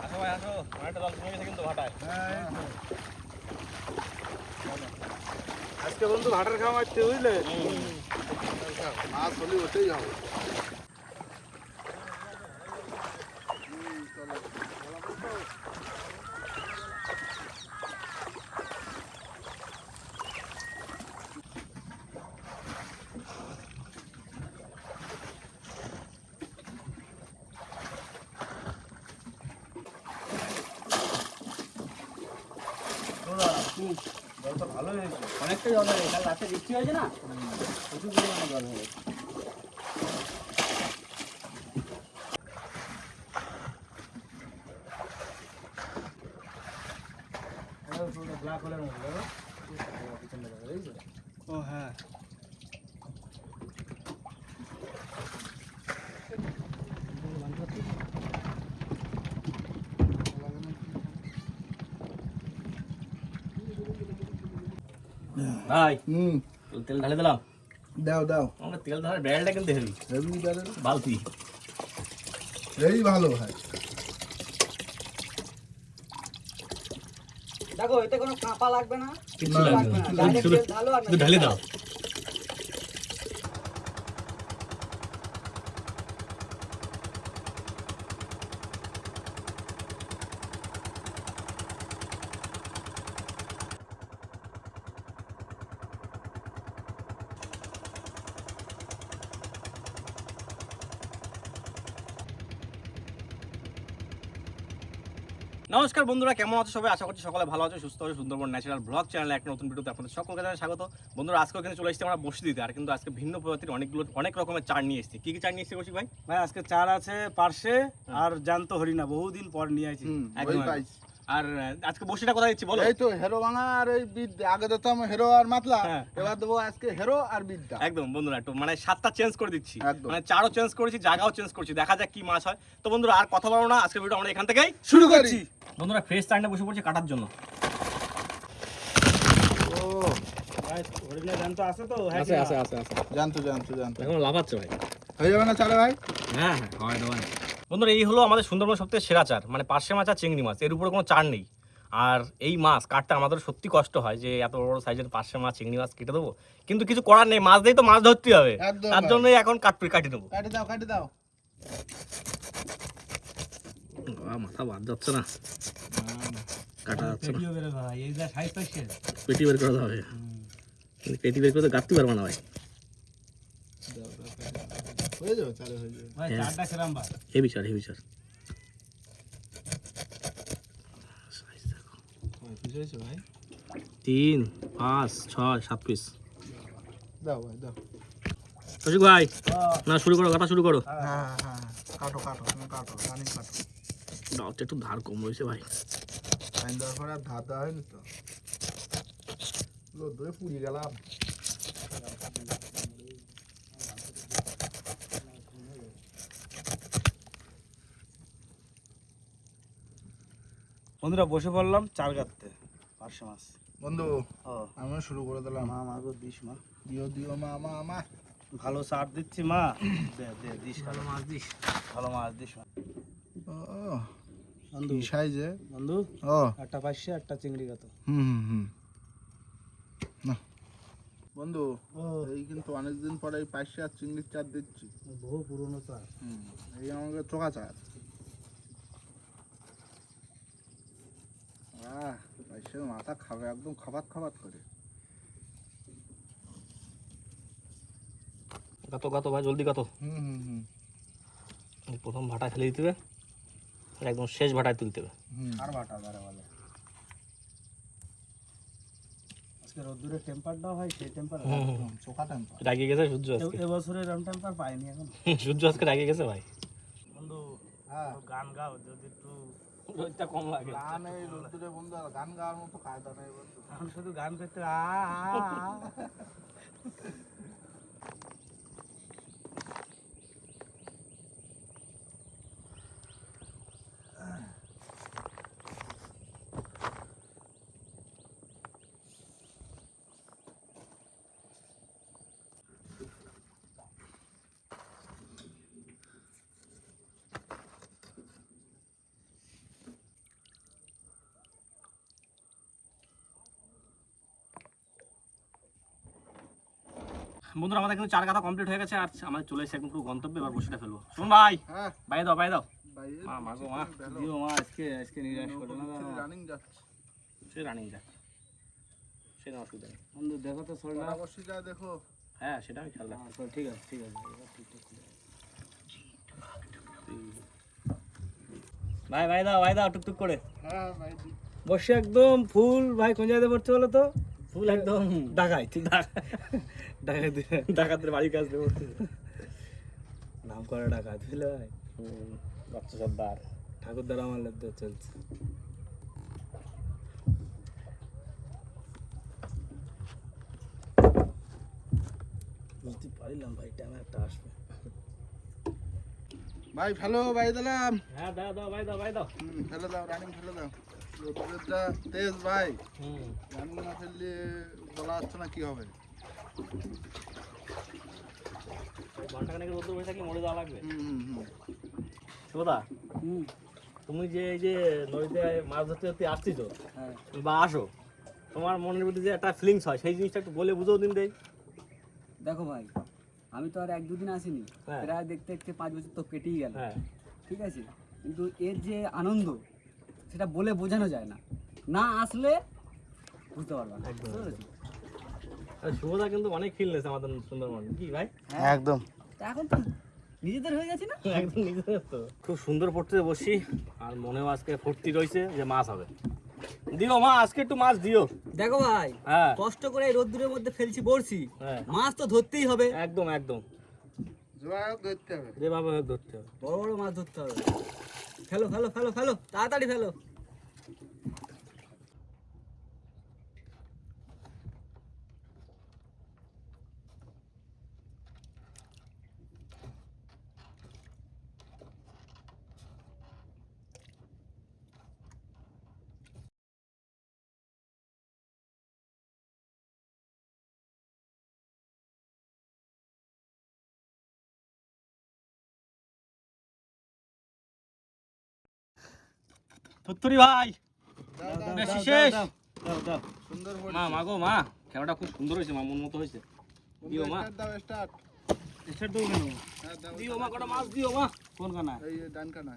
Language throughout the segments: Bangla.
আসো ভাই আসো, অনেকটা জল কমে গেছে কিন্তু ভাটায়। আজকে বন্ধু ভাটার খাওয়া মারতে বুঝলে, মাছ হলে ওটাই হবে। জলটা ভালো হয়েছে। অনেকটা জল হয়ে গেছে, কাল রাতে বৃষ্টি হয়েছে না, প্রচুর পরিমাণে জল হয়ে গেছে। ব্ল্যাক হোলের মতো দেখো। ও হ্যাঁ, ভাই হুম, তেল ঢালে দিলাম। দাও দাও। আমরা তেল ঢালার ব্যারেলটা কিন্তু হেভি, হেভি ব্যারেল, বালতি। হেভি ভালো ভাই। দেখো এতে কোনো কাঁপা লাগবে না, কিচ্ছু না, লাগবে না, কিছু ডাইরেক্ট শুধু তেল ঢালো আর শুধু ঢালে দাও। নমস্কার বন্ধুরা, কেমন আছো সবাই? আশা করছি সকলে ভালো আছো, সুস্থ আছো। সুন্দরবন ন্যাচারাল ব্লগ চ্যানেলে একটা নতুন ভিডিওতে আপনাদের সকলকে জানাই স্বাগত। বন্ধুরা আজকে ওখানে চলে এসেছি আমরা বসে দিতে, আর কিন্তু আজকে ভিন্ন প্রজাতির অনেক রকমের চার নিয়ে এসেছি। কি কি চার নিয়ে এসেছি কৌশিক ভাই? ভাই আজকে চার আছে পার্শে আর জ্যান্ত হরিণা, বহুদিন পর নিয়ে আইছি। একদম, ওই একদম। পাইছি। আর আজকে বসিটা কোথায় দিচ্ছি বলো? এই তো হেরো ভাঙা আর এই বিদ। আগে দিতাম হেরো আর মাতলা, হ্যাঁ। এবার দেবো আজকে হেরো আর বিদ্যা। একদম বন্ধুরা, একটু মানে স্বাদটা চেঞ্জ করে দিচ্ছি, একদম। মানে চারও চেঞ্জ করেছি, জায়গাও চেঞ্জ করছি, দেখা যাক কি মাছ হয়। তো বন্ধুরা আর কথা বলো না, আজকে ভিডিও আমরা এখান থেকেই শুরু করছি। বন্ধুরা ফ্রেশ চারটা বসে পড়ছি কাটার জন্য। ও ভাই হরিণা জ্যান্ত আছে তো? হ্যাঁ আছে কি না? আছে আছে আছে, জানতো জানতো জানতো। এখন লাফাচ্ছে ভাই। হয়ে যাবে না চালে ভাই? হ্যাঁ হ্যাঁ, হয় দেওয়া। বন্ধুরা এই হলো আমাদের সুন্দরবনের সবথেকে সেরা চার, মানে পার্শে মাছ আর চিংড়ি মাছ, এর উপরে কোনো চার নেই। আর এই মাছ কাটতে আমাদের সত্যি কষ্ট হয়, যে এত বড় বড় সাইজের পার্শে মাছ চিংড়ি মাছ কেটে দেবো, কিন্তু কিছু করার নেই, মাছ দিয়েই তো মাছ ধরতে হবে। একদম তার ভাই। জন্যই এখন কাটি দেবো। কাটে দাও কাটে দাও। মাথা বাদ যাচ্ছে না, কাটা যাচ্ছে না। পেটিও বেরোবে ভাই, এই যা সাইজ পাইছে। পেটি বের করতে হবে, পেটি বের করতে গাঁততে পারবো না ভাই। হয়ে যাবে চালে, হয়ে যাবে। ভাই হ্যাঁ। চারটা খেলাম ভাই। হেভি চার হেভি চার। কিছু হয়েছে ভাই? 3, 5, 6, 7 পিস। দাও ভাই দাও। কৌশিক ভাই না, শুরু করো, কাটা শুরু করো। হ্যাঁ হ্যাঁ হ্যাঁ, কাটো কাটো তুমি কাটো, রানিং কাটো। দাওতে একটু ধার কম রয়েছে ভাই। টাইম দেওয়ার পরে আর ধার দেওয়া হয়নি তো, রোদ্দুরে পুড়িয়ে গেলাম। বন্ধুরা বসে পড়লাম চার কাটতে পার্শে মাছ। বন্ধু ও আমিও শুরু করে দিলাম। মা মাগো দিস মা, দিও দিও মা মা মা। ভালো সার দিচ্ছি মা, দে দে দিস, ভালো মাছ দিস, ভালো মাছ দিস মা। ও বন্ধু কি সাইজে বন্ধু ও। একটা পার্শে একটা চিংড়ি কত? হুম না বন্ধু, ও এই কিন্তু অনেকদিন পরে এই পাইসে আর চিংড়ির চার দিচ্ছি। বহু পুরনো চার। এই আমাকে চোখা চার। পাইসের মাথা খাবে একদম খাবাত খাবাত করে। গাতো ভাই, জলদি গাতো। হুম প্রথম ভাটা ফেলে দিতে হবে, আর একদম শেষ ভাটায় তুলতে হবে। আর বাটা ধরে বলে আজকে রোদ্দুরের টেম্পারটাও ভাই সেই টেম্পার। চোখা টেম্পার। রাগিয়ে গেছে সূর্য আজকে, এবছরের এরকম টেম্পার পাইনি এখন। সূর্য আজকে রাগিয়ে গেছে ভাই। বন্ধু হ্যাঁ, গান গাও যদি একটু, রোদটা কম লাগে। গান এই রোদ্দুরে বন্ধু আর গান গাওয়ার মতো কায়দা নেই বন্ধু। আমি শুধু গান করতে বন্ধুরা আমাদের কিন্তু চার গাদা কমপ্লিট হয়ে গেছে আর আমাদের চলে এসেছে একদম পুরো গন্তব্যে। এবার বসিটা ফেলবো। শোন ভাই, হ্যাঁ বাইরে দাও বাইরে দাও। ভাই মা মাগো মা, দিও মা, আজকে নিরাশ করো না রানিং যাচ্ছে সে রানিং যাক, সেটা অসুবিধা নেই। বন্ধু। দেখো তো শোলটা। বসি যা দেখো। হ্যাঁ সেটা আমি খেয়াল রাখবো। ঠিক আছে ঠিক আছে, এবার ঠিকঠাক করে। ভাই ভাই দাও ভাই দাও টুকটুক করে। হ্যাঁ ভাই বসে একদম ফুল ভাই কোন জায়গায় পড়তে বলো তো? ফুল একদম ঢাকায়, ঠিক ঢাকায় ডাকাতের বাড়ির কাছ দিয়ে পড়তে। নাম করা ঢাকায় বুঝলে ভাই। বাচ্চা সর্দার। ঠাকুরদার আমার লেদ চলছে। বুঝতে পারলাম ভাই টাইম একটা আসবে। ভাই ফেলো ভাই দিলাম। হ্যাঁ দাও দাও ভাই দাও ভাই দাও। ফেলে দাও রানিং ফেলে দাও। রোদ্রের যা তেজ ভাই, হুম রানিং না ফেললে বলা যাচ্ছে না কি হবে। ঘন্টাখানেক রোদ্দুর বসে থাকলে মরে যাওয়া লাগবে। হুম শুভদা, তুমি যে এই যে নদীতে মাছ ধরতে ধরতে আসছি তো হ্যাঁ বা আসো, তোমার মনের মধ্যে যে একটা ফিলিংস হয় সেই জিনিসটা একটু বলে বুঝেও দিন দেই। দেখো ভাই, আমি তো আর 1-2 দিন আসিনি, হ্যাঁ। প্রায় দেখতে দেখতে 5 বছর তো কেটেই গেল। হ্যাঁ ঠিক আছে, কিন্তু এর যে আনন্দ সেটা বলে বোঝানো যায় না, না আসলে বুঝতে পারবা না। একদম। বুঝতে পেরেছো? আর শুভদা কিন্তু অনেক ফিলনেস আমাদের সুন্দরবন, কি ভাই? একদম। তা এখন তো নিজেদের হয়ে গেছে না। একদম নিজের তো খুব সুন্দর পড়তে বসি আর মনেও আজকে ফুর্তি রয়েছে যে মাছ হবে। দিও মা আজকে একটু মাছ দিও। দেখো ভাই, হ্যাঁ কষ্ট করে এই রোদ্দুরের মধ্যে ফেলছি বড়শি, হ্যাঁ মাছ তো ধরতেই হবে। একদম একদম, জোয়ার ধরতে হবে। যেভাবে হোক ধরতে হবে। বড় বড় মাছ ধরতে হবে। ফেলো ফেলো ফেলো ফেলো, তাড়াতাড়ি ফেলো। তুত্তুরি ভাই দাও দাও বেশি শেষ। দাও দাও। সুন্দর মা মাগো মা, খেলাটা খুব সুন্দর হয়েছে মা, মন মতো হয়েছে। দিও মা। স্টার্ট দাও স্টার্ট। স্টার্ট দেবো কেন? হ্যাঁ দাও। দিও মা কটা মাছ দিও মা। কোন কানা? এই ডান কানা।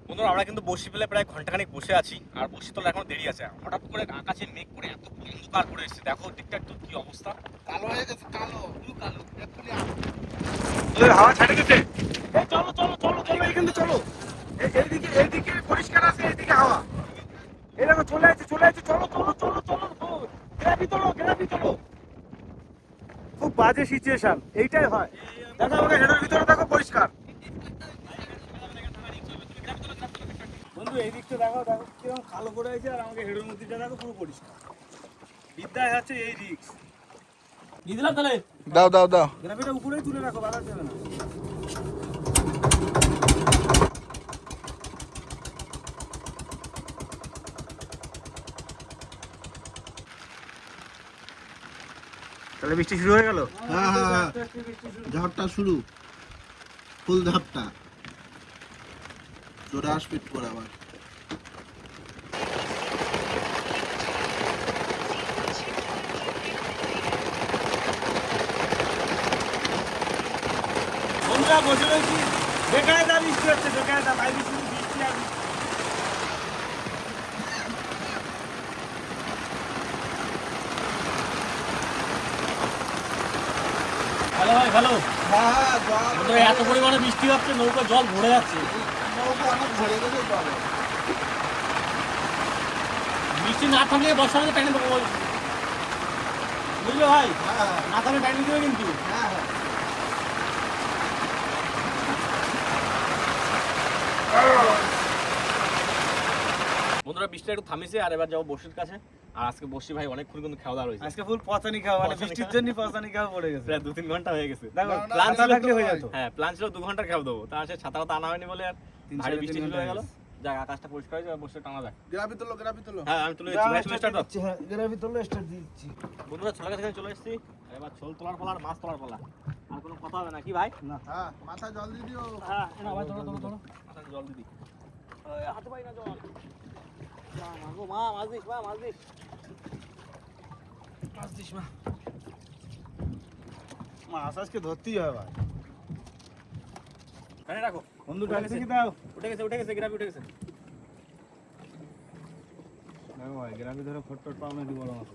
বন্ধুরা আমরা কিন্তু বসি পেলে প্রায় ঘন্টাখানেক বসে আছি আর বসি তোলা এখন দেরি আছে। হঠাৎ করে আকাশে মেঘ করে এত অন্ধকার করে এসেছে, দেখো দিকটা একটু কি অবস্থা। কালো হয়ে গেছে, কালো পুরো কালো। এক্ষুনি তোদের হাওয়া ছেড়ে দিতে। চলো চলো চলো চলো এইখানে চলো। এইদিকে পরিষ্কার আছে, এইদিকে হাওয়া। এই দেখো চলে আসছে চলো চলো চলো চলো। গ্রাবি তোলো। খুব বাজে সিচুয়েশন, এইটাই হয়। দেখো আমাকে হেডের ভিতরে দেখো পরিষ্কার। বন্ধু এই দিকটা দেখো, দেখো কিরকম কালো করে আছে, আর আমাকে হেডের মধ্যে দেখো পুরো পরিষ্কার। বিদ্যায় হচ্ছে এই রিক্স। দিয়ে দিলাম তাহলে। দাও দাও দাও। গ্রাফিটা উপরেই তুলে রাখো, বাধা দেবে না। তাহলে বৃষ্টি শুরু হয়ে গেল। হ্যাঁ হ্যাঁ হ্যাঁ, ঝড়টা শুরু, ফুল ঝড়টা। জোরে স্পিড করে আবার। বন্ধুরা বসে রয়েছি, বেকারে দা বৃষ্টি হচ্ছে, বেকারে দা ভাই, বৃষ্টি বৃষ্টি আর বৃষ্টি। ভালো ভাই ভালো। হ্যাঁ হ্যাঁ, জল বন্ধুরা এত পরিমাণে বৃষ্টি হচ্ছে নৌকা জল ভরে যাচ্ছে। নৌকা অনেক ভরে গেছে জলে। বৃষ্টি না থামলে বর্ষা মধ্যে টাইনে দেবো বলছি। বুঝলে ভাই, হ্যাঁ না থামলে টাইনে দেবে কিন্তু। হ্যাঁ হ্যাঁ। বন্ধুরা বৃষ্টি একটু থামিছে আর এবার যাবো বসির কাছে। আর আজকে বসি ভাই অনেকক্ষণ কিন্তু খাওয়া দাওয়া হয়েছে। আজকে ফুল পচানি খাওয়া, মানে পচানি বৃষ্টির খাওয়া। জন্য পচানি খাওয়া পড়ে গেছে। প্রায় 2-3 ঘন্টা হয়ে গেছে। দেখো না, না, প্ল্যান না, থাকলে হয়ে ভাই। যেত। হ্যাঁ প্ল্যান ছিল 2 ঘন্টার খাওয়া দেবো, তার সে ছাতাটা আনা হয়নি বলে আর ভারী 3-3 বৃষ্টি শুরু ঘন্টা হয়ে গেল। হয়ে গেছে। যাক আকাশটা পরিষ্কার হয়েছে, বসে টানা যাক। গ্রাফি তোলো, গ্রাফি তোলো। হ্যাঁ আমি তুলে দিচ্ছি ভাই, তুমি স্টার্ট দাও। হ্যাঁ, গ্রাফি তোলো, স্টার্ট দিচ্ছি। বন্ধুরা ছোলার কাছে চলে এসেছি, এবার ছোল তোলার পালা আর মাছ তোলার পালা। আর কোনো কথা হবে না কি ভাই? হ্যাঁ, মাথা জল দিয়ে দিও। হ্যাঁ না ভাই তোলো তোলো তোলো। মাথায় জল দিদি। হাতে পাই না জল। মা মাগো মা, মাছ দিস মা, মাছ দিস। মাছ দিস মা। মাছ আজকে ধরতেই হবে ভাই। এখানে রাখো। বন্ধু টানে থেকে দাও। উঠে গেছে গ্রাফি উঠে গেছে। দেখো ভাই গ্রামে ধরে ফটফট পাও নাকি বড় মাছ।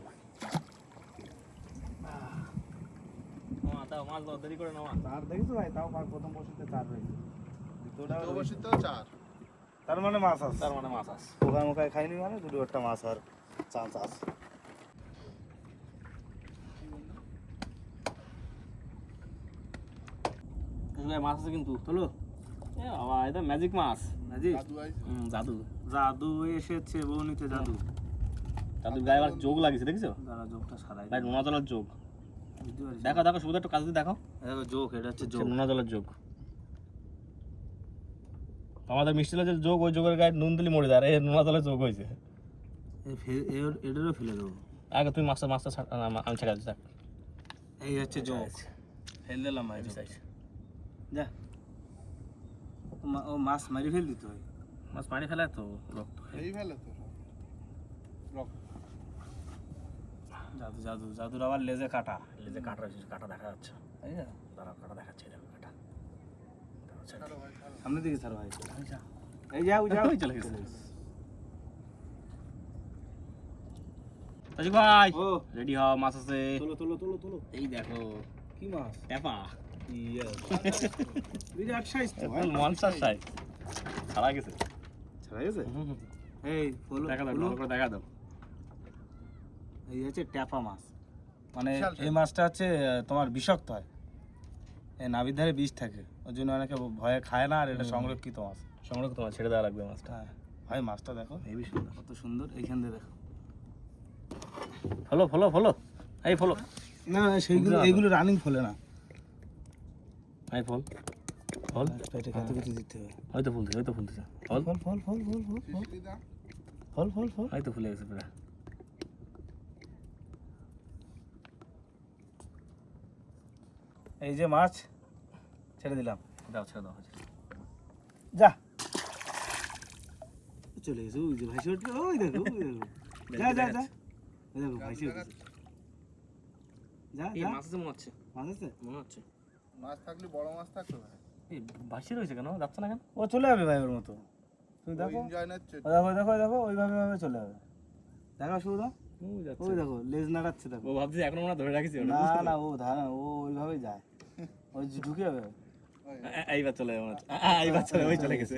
দাও মাছ দাও, দেরি করে নাও। চার দেখেছো ভাই, তাও প্রথম বসিতে চার রয়েছে, দ্বিতীয়টাও রয়েছে। বসিতেও 4। তার মানে মাছ আছে। তার মানে মাছ আছে। পোকায় মোকায় খাইনি মানে দুটো একটা মাছ আর চান্স আছে। মাছ আছে কিন্তু তোলো। এ বাবা, এটা ম্যাজিক মাছ। ম্যাজিক জাদু। জাদু এসেছে বউনিতে, জাদু। জাদুর গায়ে আবার যোগ লাগিয়েছে, দেখছো? দাঁড়া যোগটা সারাই ভাই নোনা জলের যোগ। বুঝতে পারছি। দেখো দেখো, শুধু একটু কাজ দিয়ে দেখো। দেখো যোগ, এটা হচ্ছে যোগ। নোনা জলের যোগ। আমাদের মিষ্টি যে যোগ, ওই যোগের গায়ে নুন দিলে মরে যায়, আর এই নোনা জলের যোগ হয়েছে। এটারও ফেলে দেবো। আগে তুমি মাছটা আমি ছেড়ে দিচ্ছি। এই হচ্ছে যোগ, ফেলে দিলাম ভাই যোগ। যা ও মাছ মারি ফেল দিতে হয়। মাছ মারি ফেলে তো রক্ত। এই ফেলে তো জাদু জাদু জাদুর আবার লেজে কাটা। লেজে কাটা রয়েছে, কাটা দেখা যাচ্ছে। তাই না? দাঁড়াও, কাটা দেখাচ্ছে, দেখো কাটা। সামনে দিকে স্যার ভাই। এই যাও যাও, চলে গেছে। তাজি ভাই, ও রেডি হও, মাছ আছে। তোলো তোলো তোলো তোলো। এই দেখো কি মাছ? ট্যাপা। বিরাট সাইজ তো। একদম মনস্টার সাইজ। ছাড়া গেছে। ছাড়া গেছে? এই ফলো দেখা দাও, ভালো করে দেখা দাও। এই হচ্ছে ট্যাপা মাছ, মানে বিশাল এই মাছটা হচ্ছে তোমার বিষাক্ত হয়, এই নাভির ধারে বিষ থাকে, ওই জন্য অনেকে ভয়ে খায় না। আর এটা সংরক্ষিত মাছ। সংরক্ষিত মাছ, ছেড়ে দেওয়া লাগবে মাছটা। হ্যাঁ ভাই, মাছটা দেখো হেবি সুন্দর। কত সুন্দর। এইখান দিয়ে দেখো। ফলো ফলো ফলো, এই ফলো। না সেইগুলো, এইগুলো রানিং ফলে না। এই ফল ফল, পেটে খেতে খেতে দিতে হবে। হয়তো ফুলতেছে, হয়তো ফুলতেছে। ফল ফল ফল ফল ফল ফল ফল ফল ফল ফল। হয়তো ফুলে গেছে পুরা। এই যে মাছ ছেড়ে দিলাম। দাও, ছেড়ে দাও। যা চলে গেছে, ওই যে ভাইসি উঠলো, ওই দেখো ওই দেখো। যা যা যা, ওই দেখো ভাইসি উঠেছে। যা এই যা, মাছ আছে মনে হচ্ছে, মাছ আছে। মনে হচ্ছে। মাছ থাকলে বড় মাছ থাকতো ভাই। এই ভাসি রয়েছে কেন, যাচ্ছে না কেন? ও চলে যাবে ভাই ওর মতো। তুমি দেখো, এনজয় নিচ্ছে। ও দেখো দেখো দেখো, ওইভাবে ভাবে চলে যাবে। দেখো শুধু দাও, ওই দেখো লেজ নাড়াচ্ছে দেখো। ও ভাবছি এখন আমরা ধরে রাখিছি। না না, ও ধারা, ও ওইভাবেই যায়, ওই যে ঢুকে যাবে। এইবার চলে যাবে মনে হচ্ছে। এইবার চলে, ওই চলে গেছে।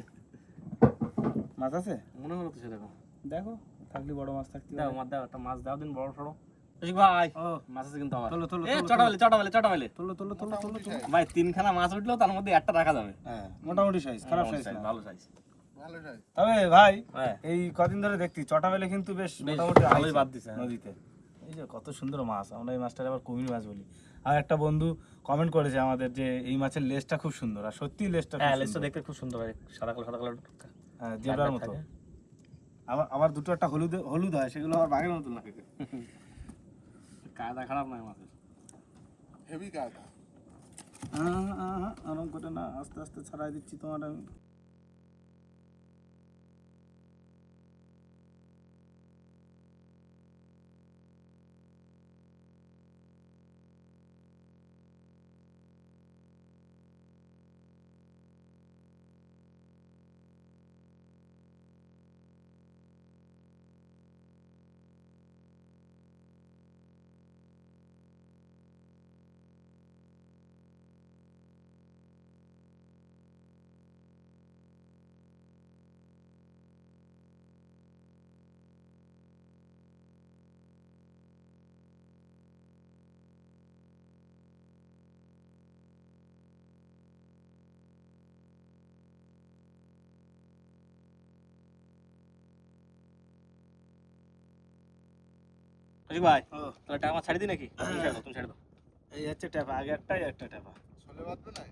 মাছ আছে মনে হলো তো সে, দেখো। দেখো, থাকলে বড় মাছ থাকতে দাও পারে। মাছ, দাও একটা মাছ দাও দিন, বড় সড়ো। ভাই ও মাছ আছে কিন্তু আমার। তোলো তোলো এ তোলো, চটা বেলে, চটা বেলে, চটা বেলে। তোলো তোলো তোলো তোলো তোলো। ভাই তিনখানা মাছ উঠলেও তার মধ্যে একটা রাখা যাবে। হ্যাঁ মোটামুটি সাইজ, খারাপ সাইজ না। ভালো সাইজ। ভালো সাইজ। তবে ভাই হ্যাঁ, এই কদিন ধরে দেখছি চটাবেলে কিন্তু বেশ বেশ মোটামুটি ভালোই আইছে বাদ দিছে, হ্যাঁ। নদীতে। এই যে কত সুন্দর মাছ, আমরা এই মাছটার আবার কুমির মাছ বলি। আর একটা বন্ধু কমেন্ট করেছে আমাদের যে এই মাছের লেজটা খুব সুন্দর, আর সত্যি লেজটা হ্যাঁ, লেজটা দেখতে খুব সুন্দর হয়, সাদা কালো সাদা কালো। হ্যাঁ জেব্রার মতো। আমার দুটো একটা হলুদ হলুদ হয়, সেগুলো আবার বাঘের মতো লাগে। কায়দা খারাপ নয় মাছের। হেভি কায়দা। আরাম করে না, আস্তে আস্তে ছাড়াই দিচ্ছি তোমার আমি। ভাই ও তাহলে টাকা ছাড়ি দিই নাকি? তুমি ছেড়ে দাও, তুমি ছেড়ে দাও। এই হচ্ছে ট্যাপা, আগে একটাই একটা ট্যাপা। ছোলে বাঁধবে না?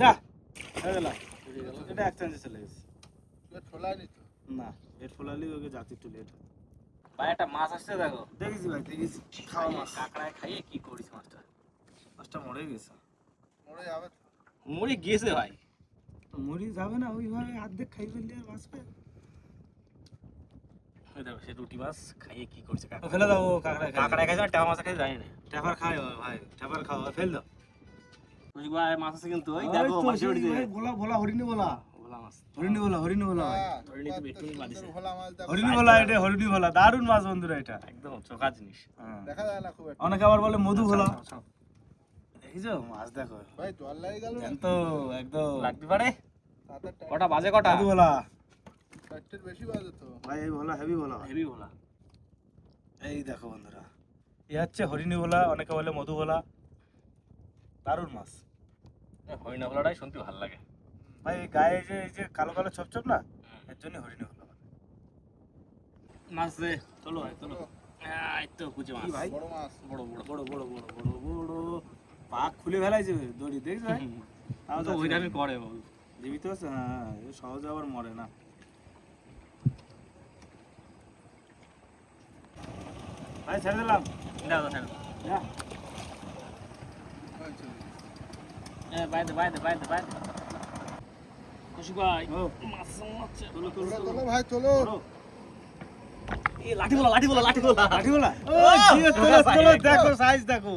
যা হয়ে গেল, এটা এক চান্সে চলে গেছে। ছোলায় নিত। না এর ফলালি ওকে জাতি একটু লেট হয়। ভাই একটা মাছ আসছে দেখো। দেখেছি ভাই দেখেছি, খাওয়া মাছ। কাঁকড়ায় খাইয়ে কি করিস মাছটা? মাছটা মরে গেছে। মরে যাবে তো। মরে গেছে ভাই। মরি যাবে না, ওইভাবে অর্ধেক খাই ফেললে আর বাঁচবে। ওই দেখো সে রুটি মাছ খাইয়ে কি করছে ও ফেলে দাও, ও কাঁকড়া কাঁকড়ায় খাইছে না টাকা মাছ খাইছে জানি না। ট্যাপার খায় ও ভাই, ট্যাপার খাওয়া ফেল দাও। ভাই মাছ আছে কিন্তু ওই ওই দেখো তো মাছ সেই উঠছে ভাই, ভোলা ভোলা হরিণী ভোলা ভোলা মাছ হরিণী ভোলা হরিণী ভোলা ভাই হরিণী তো একটু বাদিছে হরিণী ভোলা এটা হরিণী ভোলা দারুণ মাছ বন্ধুরা এটা একদম চোখা জিনিস হ্যাঁ। দেখা যায় না খুব একটা অনেকে আবার বলে মধু ভোলা আচ্ছা, এই যে মাছ দেখো ভাই জল লাগে গেল জ্যান্ত একদম লাগতে পারে সাত আটটা কটা বাজে কটা মধু ভোলা চারটের বেশি বাজে তো ভাই এই ভোলা হেভি ভোলা ভাই। হেভি ভোলা এই দেখো বন্ধুরা এ হচ্ছে হরিণী ভোলা অনেকে বলে মধু ভোলা দারুণ মাছ হরিণা ভোলাটাই শুনতে ভালো লাগে ভাই এই গায়ে এই যে কালো কালো ছোপ ছোপ না এর জন্য হরিণী ভোলা মাছ দে চলো ভাই চলো এই তো কুচি মাছ কি ভাই বড় মাছ বড় বড় বড় বড় বড় বড় বড় পাক খুলে ফেলাইছে দড়ি দেখছ ভাই তাও তো ওইটা আমি করে বল জীবিত আছে হ্যাঁ এ সহজে আবার মরে না ভাই ছেড়ে দিলাম দাও দাও দাও যা। বাইদে বাইদে বাইদে বাইদে খুশি ভাই ও মাছ মাছ তোলো তোলো চলো তোলো চলো ভাই চলো তোলো। এই লাঠি বলা লাঠি বলা লাঠি বলা লাঠি বলা ও, তোলো তোলো size দেখো সাইজ দেখো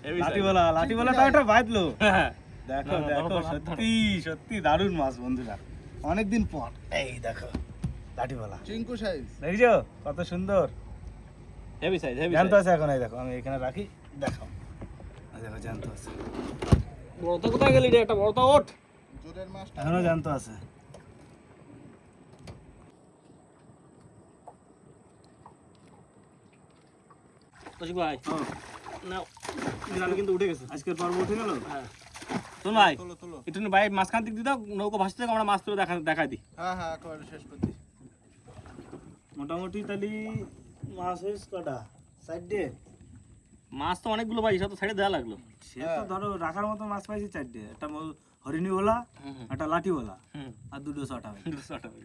Heavy লাঠি size। বলা লাঠি বলাটা একটা বাঁধলো হ্যাঁ দেখো না, না, দেখো ধরো, ধরো, সত্যি সত্যি দারুণ মাছ বন্ধুরা অনেকদিন পর এই দেখো লাঠি বলা চিঙ্কু সাইজ দেখছো কত সুন্দর হেভি সাইজ হেভি জ্যান্ত সাইজ আছে এখন এই দেখো আমি এখানে রাখি দেখো এই দেখো জ্যান্ত আছে বড়টা কোথায় গেলি রে একটা বড়টা ওঠ জোরের মাছটা এখনো জ্যান্ত আছে খুশি ভাই ও, নাও আমি কিন্তু উঠে গেছে আজকের পর্ব উঠে গেল হ্যাঁ শোন ভাই তোলো তোলো একটু ভাই মাঝখান থেকে দিদাও নৌকো ভাসতে থাকো, আমরা মাছ তুলে দেখাই দিই হ্যাঁ হ্যাঁ একেবারে শেষ করছি মোটামুটি তাহলে মাছ হয়েছে কটা চারটে মাছ তো অনেকগুলো পাই সব তো সাইডে দেওয়া লাগলো সে তো ধরো রাখার মতো মাছ পাইছি চারটে একটা হরিণী ওলা হুম একটা লাঠি ওলা হুম আর দুটো ছটা ভাই 200 টাকা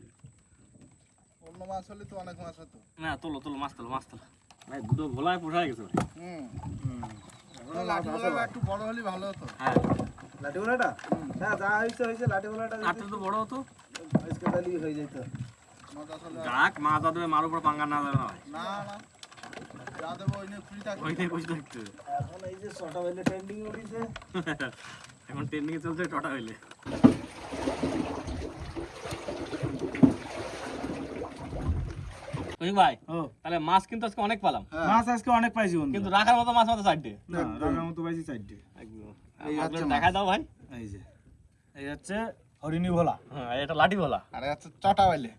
অন্য মাছ হলে তো অনেক মাছ হতো না তোলো তোলো মাছ তোলো মাছ তোলো ভাই দুটো ভোলায় পোষায় গেছে ভাই লাঠি একটু বড় হলে ভালো হতো হ্যাঁ লাঠি ওলাটা হ্যাঁ যা হয়েছে হয়েছে লাঠি ওলাটা আটটা তো বড় হতো আজকে তাহলে হয়ে যেত মাছ আসলে যাক মাছ আদবে মার উপর পাঙ্গা না দেবে না ভাই না না যা দেবো ওই নিয়ে খুশি থাকবে ওইটাই খুশি থাকতে এখন এই যে ছটা বেলে ট্রেন্ডিং উঠেছে এখন ট্রেনিং এ চলছে টটা হইলে খুশি ভাই ও তাহলে মাছ কিন্তু আজকে অনেক পেলাম মাছ আজকে অনেক পাইছি বন্ধু কিন্তু রাখার মতো মাছ মাত্র চারটে না রাখার মতো পাইছি চারটে এই হচ্ছে মাছগুলো দেখা দাও ভাই এই যে এই হচ্ছে হরিণী ভোলা হ্যাঁ এটা লাঠি বলা আরে আচ্ছা চটা বাইলে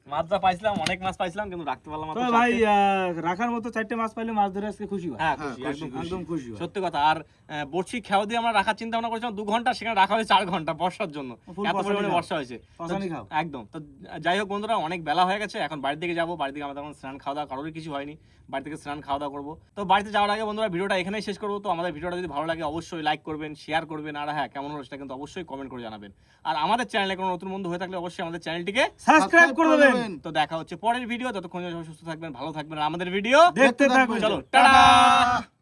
মাছ যা পাইছিলাম অনেক মাছ পাইছিলাম কিন্তু রাখতে পারলাম তো মাত্র ভাই চারটে। রাখার মতো চারটে মাছ পাইলে মাছ ধরে আজকে খুশি হয় হ্যাঁ খুশি একদম খুশি। একদম খুশি হয় সত্যি কথা আর বড়শি খেয়া দিয়ে আমরা রাখার চিন্তা ভাবনা করেছিলাম 2 ঘন্টা সেখানে রাখা হয়েছে 4 ঘন্টা বর্ষার জন্য ফুল এত পছানি পরিমাণে খাও। বর্ষা হয়েছে পছানি খাও। একদম তো যাই হোক বন্ধুরা অনেক বেলা হয়ে গেছে এখন বাড়ির দিকে যাবো বাড়ি থেকে আমাদের এখন স্নান খাওয়া দাওয়া কারোরই কিছু হয়নি বাড়ি থেকে স্নান খাওয়া দাওয়া করবো তো বাড়িতে যাওয়ার আগে বন্ধুরা ভিডিওটা এখানেই শেষ করবো তো আমাদের ভিডিওটা যদি ভালো লাগে অবশ্যই লাইক করবেন শেয়ার করবেন আর হ্যাঁ কেমন হলো সেটা কিন্তু অবশ্যই কমেন্ট করে জানাবেন আর আমাদের চ্যানেলে কোনো নতুন বন্ধু হয়ে থাকলে অবশ্যই আমাদের চ্যানেলটিকে সাবস্ক্রাইব করে দেবেন তো দেখা হচ্ছে পরের ভিডিও ততক্ষণ সুস্থ থাকবেন ভালো থাকবেন আর আমাদের ভিডিও দেখতে থাকুন চলো টাটা